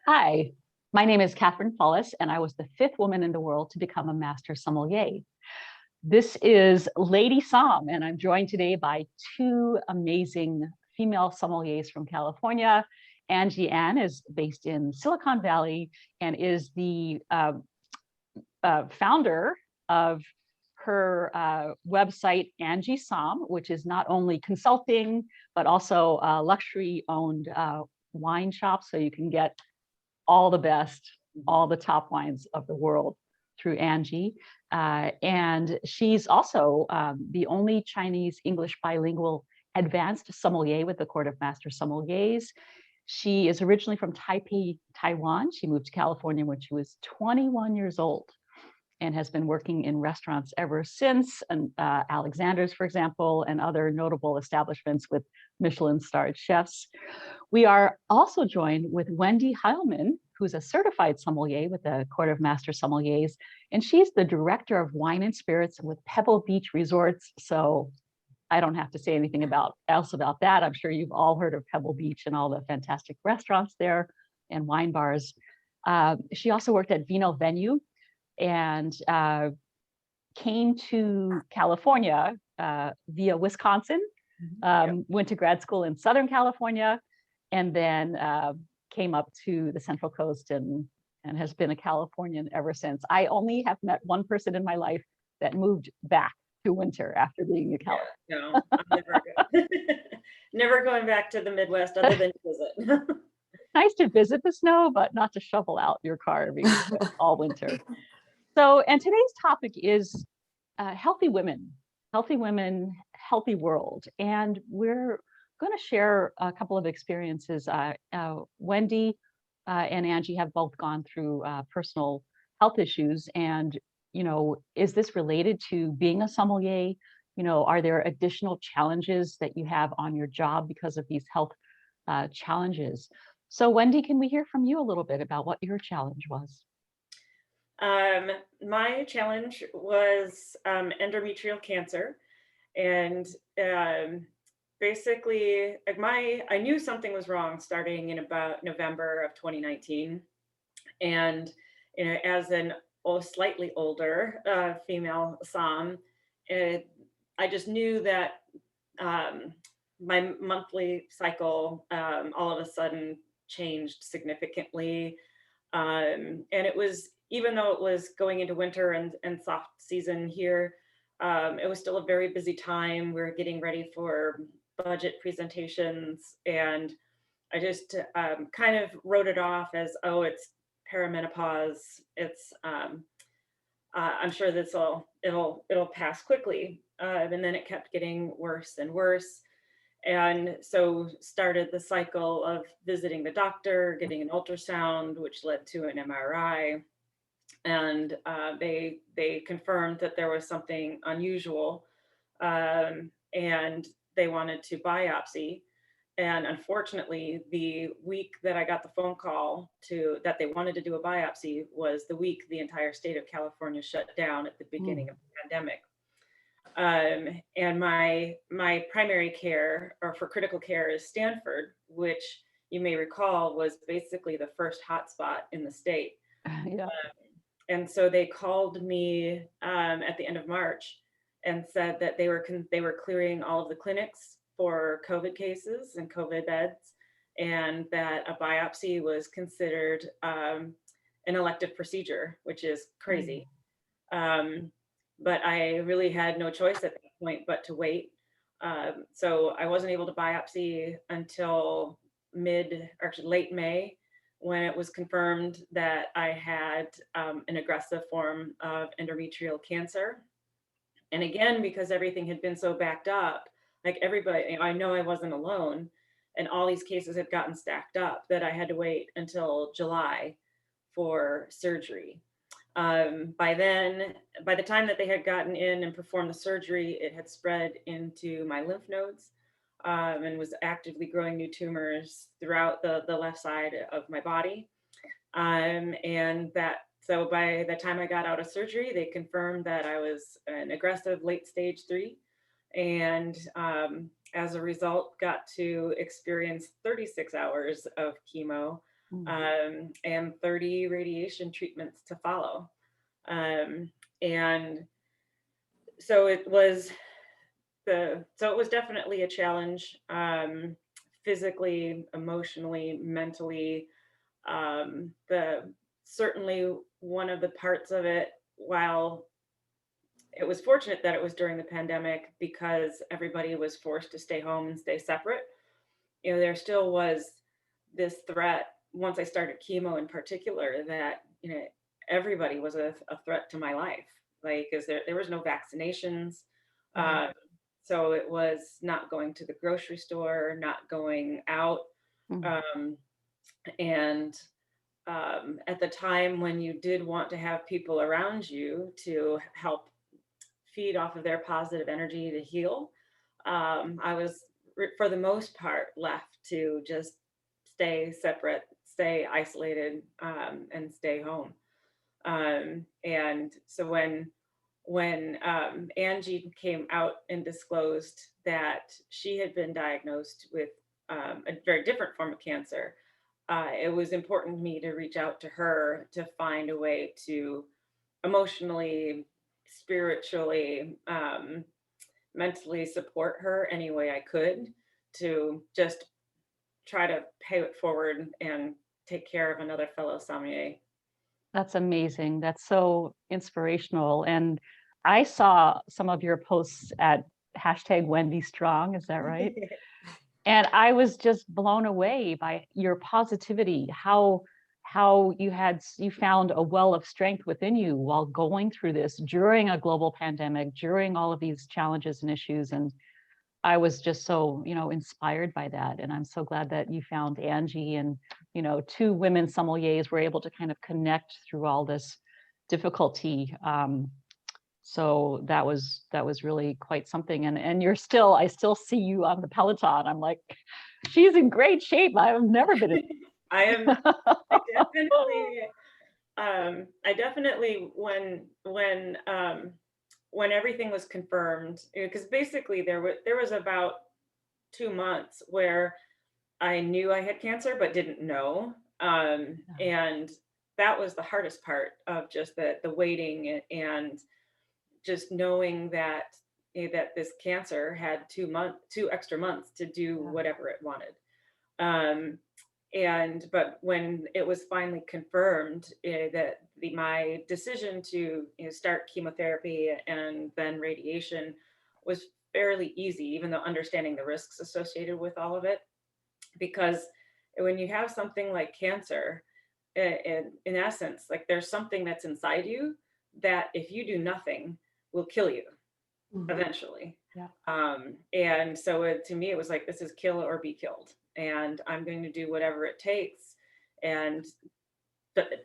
Hi, my name is Catherine Fallis, and I was the fifth woman in the world to become a master sommelier. This is Lady Somm, and I'm joined today by two amazing female sommeliers from California. Angie Ann is based in Silicon Valley and is the founder of her website, Angie Somm, which is not only consulting, but also a luxury owned wine shop. So you can get all the best, all the top wines of the world through Angie. And she's also the only Chinese English bilingual advanced sommelier with the Court of Master Sommeliers. She is originally from Taipei, Taiwan. She moved to California when she was 21 years old and has been working in restaurants ever since, and Alexander's, for example, and other notable establishments with Michelin-starred chefs. We are also joined with Wendy Heilmann, who's a certified sommelier with the Court of Master Sommeliers, and she's the director of wine and spirits with Pebble Beach Resorts. So I don't have to say anything else about that. I'm sure you've all heard of Pebble Beach and all the fantastic restaurants there and wine bars. She also worked at Vino Venue and came to California via Wisconsin, went to grad school in Southern California, and then came up to the Central Coast and has been a Californian ever since. I only have met one person in my life that moved back to winter after being a California. No, I'm never going back to the Midwest other than to visit. Nice to visit the snow, but not to shovel out your car all winter. So, and today's topic is healthy women, healthy world. And we're going to share a couple of experiences. Wendy and Angie have both gone through personal health issues. And, is this related to being a sommelier? Are there additional challenges that you have on your job because of these health challenges? So, Wendy, can we hear from you a little bit about what your challenge was? My challenge was endometrial cancer, and basically, I knew something was wrong starting in about November of 2019, and as an slightly older female Somm, I just knew that my monthly cycle all of a sudden changed significantly, and it was, even though it was going into winter and soft season here, it was still a very busy time. We were getting ready for budget presentations, and I just kind of wrote it off as, oh, it's perimenopause. It's I'm sure it'll pass quickly, and then it kept getting worse and worse. And so started the cycle of visiting the doctor, getting an ultrasound, which led to an MRI. And they confirmed that there was something unusual, and they wanted to biopsy. And unfortunately, the week that I got the phone call that they wanted to do a biopsy was the week the entire state of California shut down at the beginning of the pandemic. And my primary care, or for critical care, is Stanford, which you may recall was basically the first hotspot in the state. Yeah. And so they called me at the end of March and said that they were clearing all of the clinics for COVID cases and COVID beds, and that a biopsy was considered an elective procedure, which is crazy. But I really had no choice at that point but to wait. So I wasn't able to biopsy until late May, when it was confirmed that I had an aggressive form of endometrial cancer. And again, because everything had been so backed up, like everybody, I know I wasn't alone, and all these cases had gotten stacked up, that I had to wait until July for surgery. By the time that they had gotten in and performed the surgery, it had spread into my lymph nodes, and was actively growing new tumors throughout the left side of my body. So by the time I got out of surgery, they confirmed that I was an aggressive late stage 3. And as a result, got to experience 36 hours of chemo Mm. and 30 radiation treatments to follow. And so it was so it was definitely a challenge, physically, emotionally, mentally. The certainly one of the parts of it, while it was fortunate that it was during the pandemic because everybody was forced to stay home and stay separate, there still was this threat once I started chemo in particular that, everybody was a threat to my life. Like, is there was no vaccinations. Right. Uh, so it was not going to the grocery store, not going out. Mm. Um, and at the time when you did want to have people around you to help feed off of their positive energy to heal, I was, for the most part, left to just stay separate, stay isolated, and stay home. And so when Angie came out and disclosed that she had been diagnosed with a very different form of cancer, it was important to me to reach out to her to find a way to emotionally, spiritually, mentally support her any way I could to just try to pay it forward and take care of another fellow sommelier. That's amazing. That's so inspirational. And I saw some of your posts at hashtag Wendy Strong. Is that right? And I was just blown away by your positivity, how you found a well of strength within you while going through this during a global pandemic, during all of these challenges and issues. And I was just so, inspired by that. And I'm so glad that you found Angie and, two women sommeliers were able to kind of connect through all this difficulty. So that was really quite something. And I still see you on the Peloton. I'm like, she's in great shape. I've never been in. I am. I definitely. I definitely when everything was confirmed, because basically there was about 2 months where I knew I had cancer but didn't know, and that was the hardest part of just the waiting and just knowing that that this cancer had 2 extra months to do Yeah. whatever it wanted. Um, but when it was finally confirmed, that my decision to start chemotherapy and then radiation was fairly easy, even though understanding the risks associated with all of it, because when you have something like cancer, in essence, like there's something that's inside you that if you do nothing will kill you Mhm. eventually. Yeah. And so to me, it was like, this is kill or be killed. And I'm going to do whatever it takes. And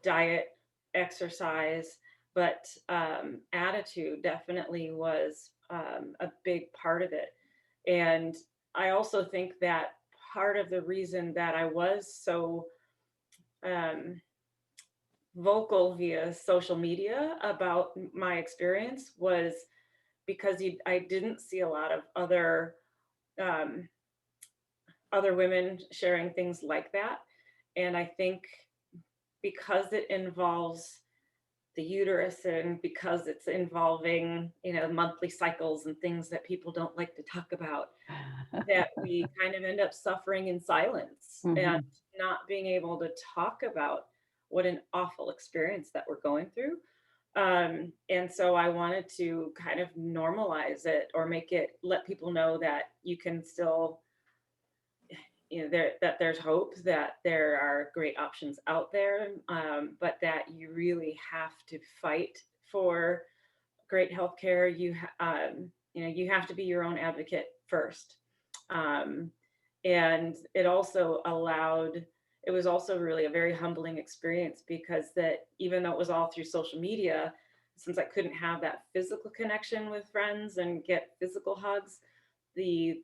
diet, exercise, but attitude definitely was a big part of it. And I also think that part of the reason that I was so um, vocal via social media about my experience was because I didn't see a lot of um, other women sharing things like that. And I think because it involves the uterus and because it's involving, monthly cycles and things that people don't like to talk about, that we kind of end up suffering in silence and Mhm. not being able to talk about what an awful experience that we're going through. And so I wanted to kind of normalize it or let people know that you can still, that there's hope, that there are great options out there, but that you really have to fight for great healthcare. You have to be your own advocate first. Um, and it was also really a very humbling experience because that even though it was all through social media, since I couldn't have that physical connection with friends and get physical hugs, the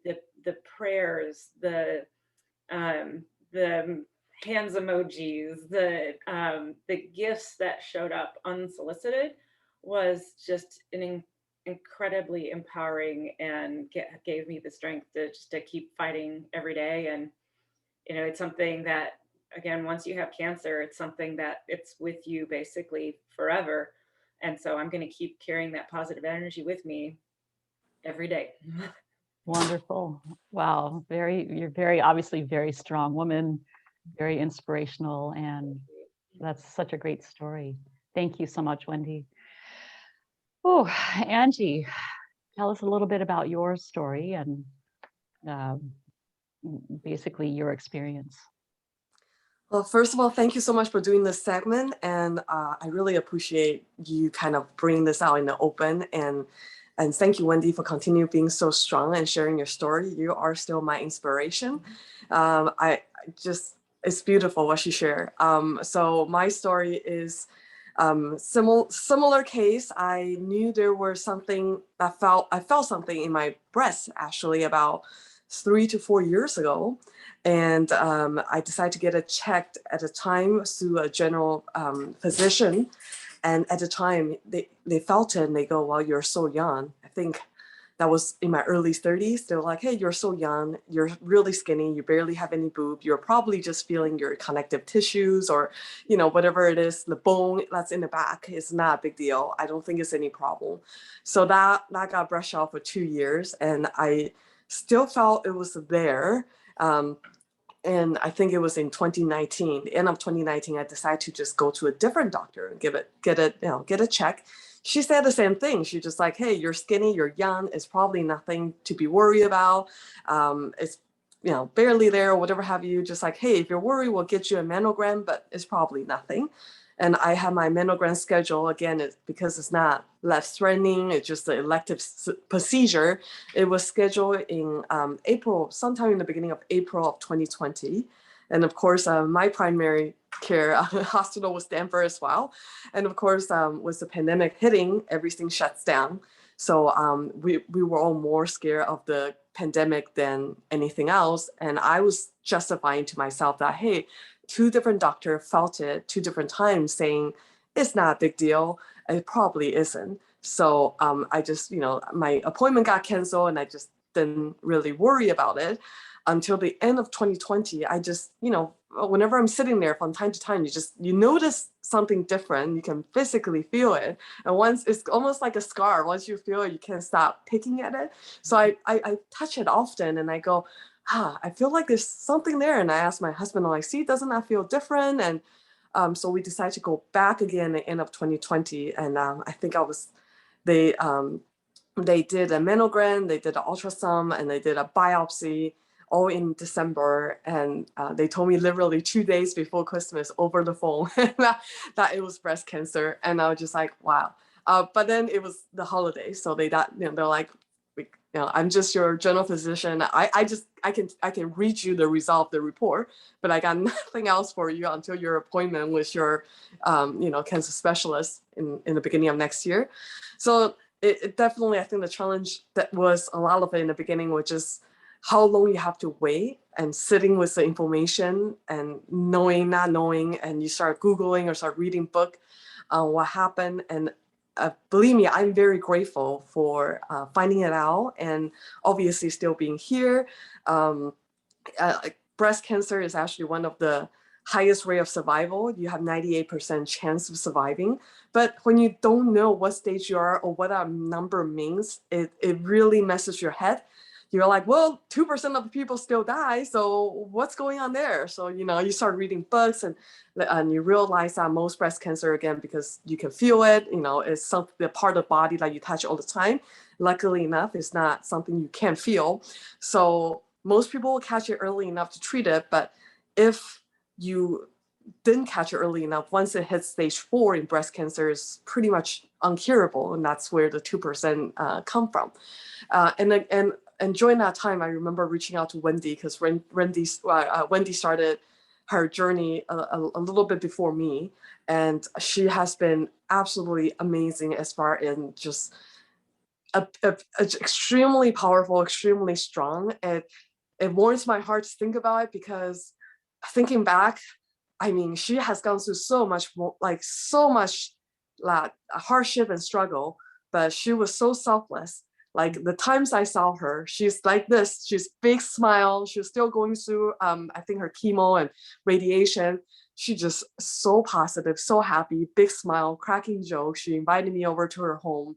prayers, the hands emojis, the gifts that showed up unsolicited was just incredibly empowering and gave me the strength to keep fighting every day. And it's something that again, once you have cancer, it's something that it's with you basically forever. And so I'm going to keep carrying that positive energy with me every day. Wonderful. Wow. You're very obviously very strong woman, very inspirational, and that's such a great story. Thank you so much, Wendy. Oh, Angie, tell us a little bit about your story and um, basically your experience. Well, first of all, thank you so much for doing this segment. And I really appreciate you kind of bringing this out in the open. And thank you, Wendy, for continue being so strong and sharing your story. You are still my inspiration. It's beautiful what you share. So my story is similar case. I knew there was something, I felt something in my breast actually about 3 to 4 years ago. And I decided to get it checked at a time through a general physician. And at the time, they felt it and they go, well, you're so young. I think that was in my early 30s. They were like, hey, you're so young. You're really skinny. You barely have any boob. You're probably just feeling your connective tissues or, whatever it is, the bone that's in the back is not a big deal. I don't think it's any problem. So that got brushed off for 2 years. And I still felt it was there. And I think it was in 2019, the end of 2019, I decided to just go to a different doctor and get a check. She said the same thing. She just like, hey, you're skinny, you're young. It's probably nothing to be worried about. It's, barely there or whatever have you. Just like, hey, if you're worried, we'll get you a mammogram, but it's probably nothing. And I have my mammogram schedule again, because it's not life-threatening. It's just an elective procedure. It was scheduled in April, sometime in the beginning of April of 2020. And of course, my primary care hospital was Stanford as well. And of course, with the pandemic hitting, everything shuts down. So we were all more scared of the pandemic than anything else. And I was justifying to myself that, hey, 2 different doctors felt it 2 different times saying, it's not a big deal. It probably isn't. So I just, my appointment got canceled and I just didn't really worry about it until the end of 2020. I just, whenever I'm sitting there from time to time, you notice something different. You can physically feel it. And once it's almost like a scar, once you feel it, you can't stop picking at it. So I touch it often and I go, I feel like there's something there. And I asked my husband, I'm like, see, doesn't that feel different? And so we decided to go back again at the end of 2020. And I think they did a mammogram, they did an ultrasound, and they did a biopsy all in December. And they told me literally 2 days before Christmas over the phone that it was breast cancer. And I was just like, wow. But then it was the holidays. So they're like, I'm just your general physician. I can read you the result of the report, but I got nothing else for you until your appointment with your, cancer specialist in the beginning of next year. So it definitely, I think the challenge that was a lot of it in the beginning was just how long you have to wait and sitting with the information and not knowing, and you start Googling or start reading book what happened. And believe me, I'm very grateful for finding it out and obviously still being here. Breast cancer is actually one of the highest rate of survival. You have 98% chance of surviving. But when you don't know what stage you are or what a number means, it really messes your head. You're like, well, 2% of the people still die. So what's going on there? So, you start reading books and you realize that most breast cancer, again, because you can feel it, it's the part of the body that you touch all the time. Luckily enough, it's not something you can't feel. So most people will catch it early enough to treat it. But if you didn't catch it early enough, once it hits stage 4 in breast cancer, is pretty much uncurable. And that's where the 2% come from. And during that time, I remember reaching out to Wendy because Wendy started her journey a little bit before me. And she has been absolutely amazing as far as just extremely powerful, extremely strong. It warms my heart to think about it because thinking back, I mean, she has gone through so much hardship and struggle, but she was so selfless. Like the times I saw her, she's like this, she's big smile. She's still going through, I think her chemo and radiation. She just so positive, so happy, big smile, cracking jokes. She invited me over to her home.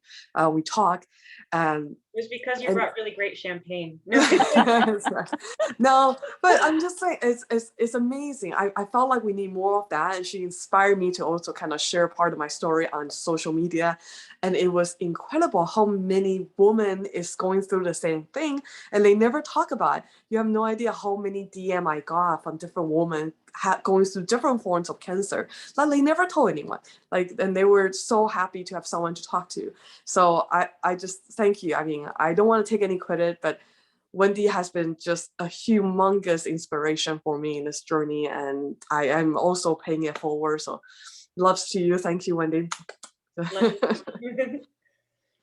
We talk, and It was because you and brought really great champagne. no, but I'm just saying it's amazing. I felt like we need more of that, and she inspired me to also kind of share part of my story on social media, and it was incredible how many women is going through the same thing, and they never talk about it. You have no idea how many DM I got from different women going through different forms of cancer. Like they never told anyone. Like, and they were so happy to have someone to talk to. So I just thank you. I mean, I don't want to take any credit, but Wendy has been just a humongous inspiration for me in this journey, and I am also paying it forward. So, loves to you. Thank you, Wendy.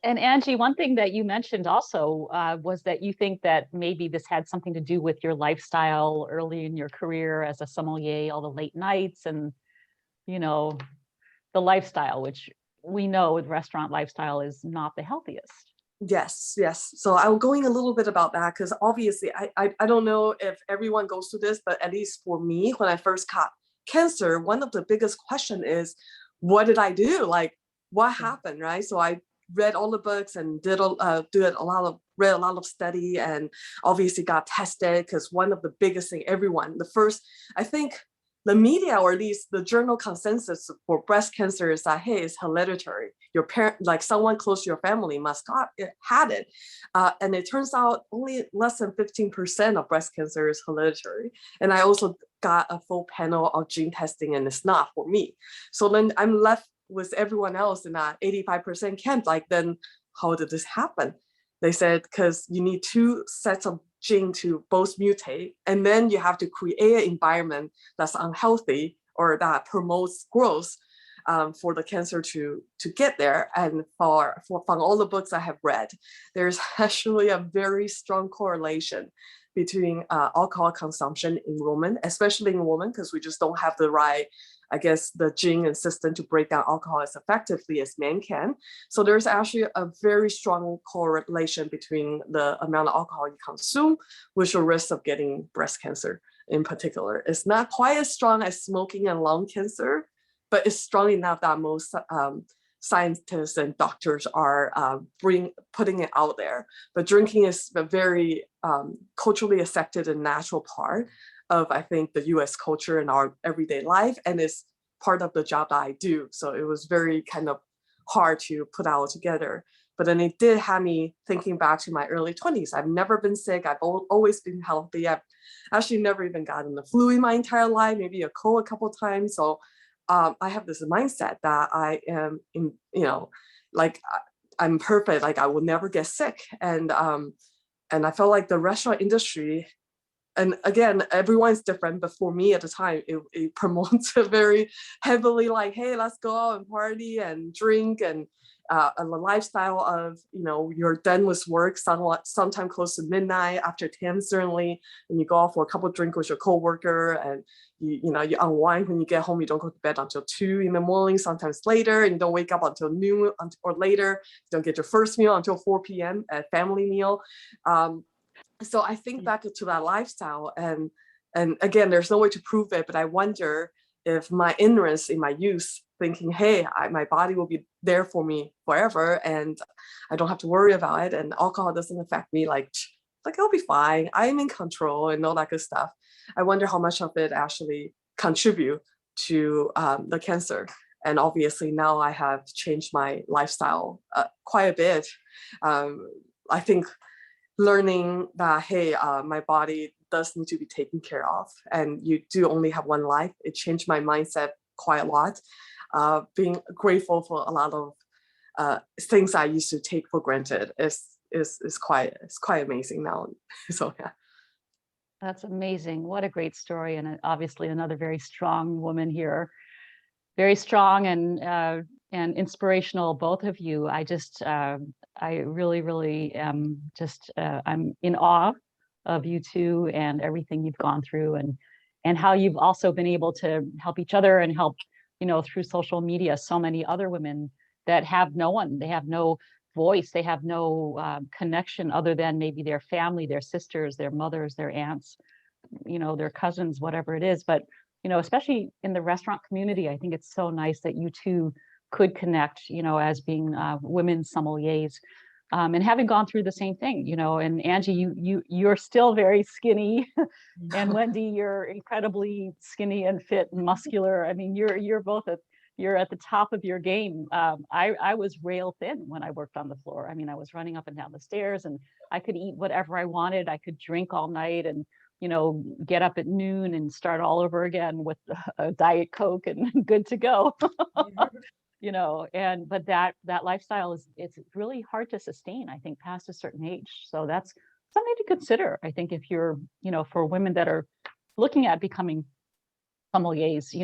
And Angie, one thing that you mentioned also was that you think that maybe this had something to do with your lifestyle early in your career as a sommelier, all the late nights and, you know, the lifestyle, which we know with restaurant lifestyle is not the healthiest. Yes, yes. So I'm going a little bit about that because obviously I don't know if everyone goes through this, but at least for me, when I first got cancer, one of the biggest question is, what did I do? Like, what happened, right? So I read all the books and read a lot of study, and obviously got tested because one of the biggest thing, I think the media, or at least the journal consensus for breast cancer, is that, hey, it's hereditary. Your parent, like someone close to your family must had it. And it turns out only less than 15% of breast cancer is hereditary. And I also got a full panel of gene testing, and it's not for me. So then I'm left with everyone else in that 85% camp. Like, then how did this happen? They said, because you need 2 sets of gene to both mutate, and then you have to create an environment that's unhealthy or that promotes growth for the cancer to get there. And from all the books I have read, there's actually a very strong correlation between alcohol consumption in women, especially in women, because we just don't have the right, I guess, the gene and system to break down alcohol as effectively as men can. So there's actually a very strong correlation between the amount of alcohol you consume with your risk of getting breast cancer in particular. It's not quite as strong as smoking and lung cancer, but it's strong enough that most scientists and doctors are putting it out there. But drinking is a very culturally accepted and natural part of, I think, the US culture and our everyday life, and it's part of the job that I do. So it was very kind of hard to put all together. But then it did have me thinking back to my early 20s. I've never been sick. I've always been healthy. I've actually never even gotten the flu in my entire life, maybe a cold a couple of times. So I have this mindset that I am, like I'm perfect. Like I will never get sick. And I felt like the restaurant industry, and again, everyone's different, but for me at the time, it promotes a very heavily like, hey, let's go out and party and drink, and a lifestyle of, you're done with work sometime close to midnight, after 10 certainly, and you go out for a couple of drinks with your coworker, and you unwind when you get home. You don't go to bed until 2 in the morning, sometimes later, and you don't wake up until noon or later. You don't get your first meal until 4 p.m. at family meal. So I think back to that lifestyle, and again, there's no way to prove it, but I wonder if my ignorance in my youth, thinking, hey, my body will be there for me forever, and I don't have to worry about it, and alcohol doesn't affect me, like it'll be fine, I'm in control, and all that good stuff. I wonder how much of it actually contribute to the cancer. And obviously now I have changed my lifestyle quite a bit. I think learning that, hey, my body does need to be taken care of, and you do only have one life. It changed my mindset quite a lot. Being grateful for a lot of things I used to take for granted is quite amazing now. So yeah. That's amazing. What a great story. And obviously another very strong woman here. Very strong and inspirational, both of you. I really am just, I'm in awe of you two and everything you've gone through, and how you've also been able to help each other and help, through social media, so many other women that have no one. They have no voice. They have no connection other than maybe their family, their sisters, their mothers, their aunts, their cousins, whatever it is. But, especially in the restaurant community, I think it's so nice that you two could connect, as being women sommeliers. And having gone through the same thing, and Angie, you're still very skinny, and Wendy, you're incredibly skinny and fit and muscular. I mean, you're both you're at the top of your game. I was rail thin when I worked on the floor. I mean, I was running up and down the stairs, and I could eat whatever I wanted. I could drink all night, and get up at noon and start all over again with a Diet Coke and good to go. But that lifestyle it's really hard to sustain, I think, past a certain age. So that's something to consider, I think, if you're, for women that are looking at becoming sommeliers,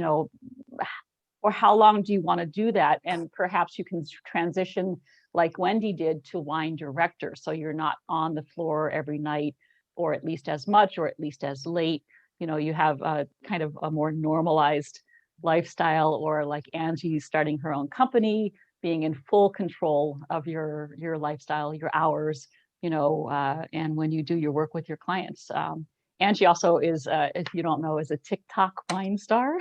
or how long do you want to do that? And perhaps you can transition like Wendy did to wine director. So you're not on the floor every night, or at least as much, or at least as late. You have a kind of a more normalized lifestyle, or like Angie starting her own company, being in full control of your lifestyle, your hours, and when you do your work with your clients. Angie also is, if you don't know, is a TikTok wine star.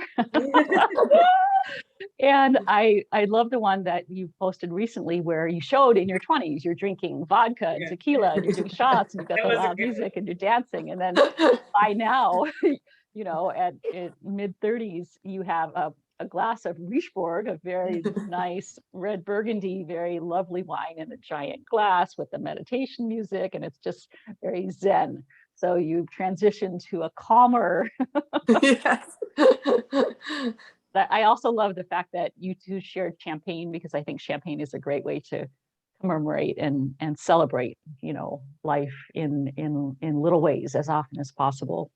And I love the one that you posted recently where you showed in your 20s, you're drinking vodka and tequila, and you're doing shots, and you've got the loud music, and you're dancing. And then by now, at mid 30s, you have a glass of Richebourg, a very nice red Burgundy, very lovely wine in a giant glass with the meditation music, and it's just very zen. So you've transitioned to a calmer. Yes. I also love the fact that you two shared champagne, because I think champagne is a great way to commemorate and celebrate, life in little ways as often as possible.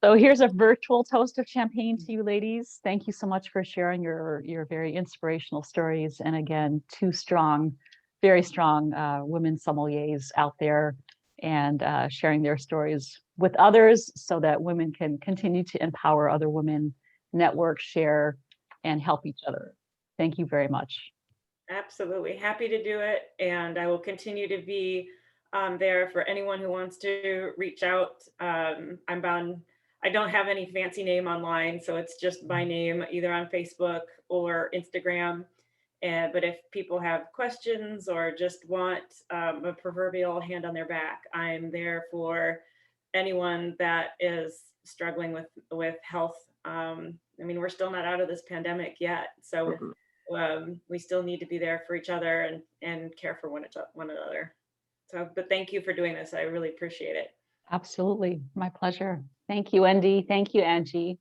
So here's a virtual toast of champagne to you ladies. Thank you so much for sharing your very inspirational stories. And again, two strong, very strong women sommeliers out there, and sharing their stories with others so that women can continue to empower other women, network, share, and help each other. Thank you very much. Absolutely. Happy to do it. And I will continue to be there for anyone who wants to reach out. I'm bound. I don't have any fancy name online, so it's just my name, either on Facebook or Instagram. But if people have questions or just want a proverbial hand on their back, I'm there for anyone that is struggling with health. I mean, we're still not out of this pandemic yet, so we still need to be there for each other and care for one another. So, but thank you for doing this. I really appreciate it. Absolutely. My pleasure. Thank you, Wendy. Thank you, Angie.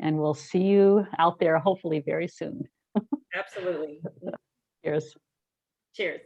And we'll see you out there hopefully very soon. Absolutely. Cheers. Cheers.